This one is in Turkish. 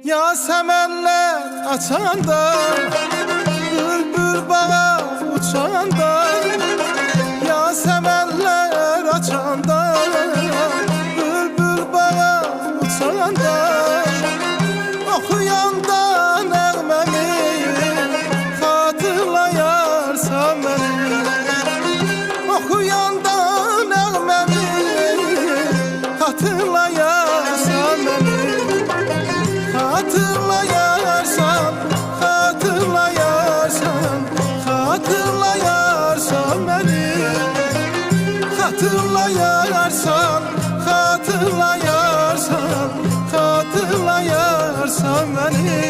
Yasemenler açanda, bülbül bağa uçanda. Yasemenler açanda, bülbül bağa uçanda. Okuyanda nəğməni, xatırlayarsan məni. Okuyanda nəğməni, xatırlayarsan məni. Hatırlayarsan, hatırlayarsan, hatırlayarsan beni. Hatırlayarsan, hatırlayarsan, hatırlayarsan beni.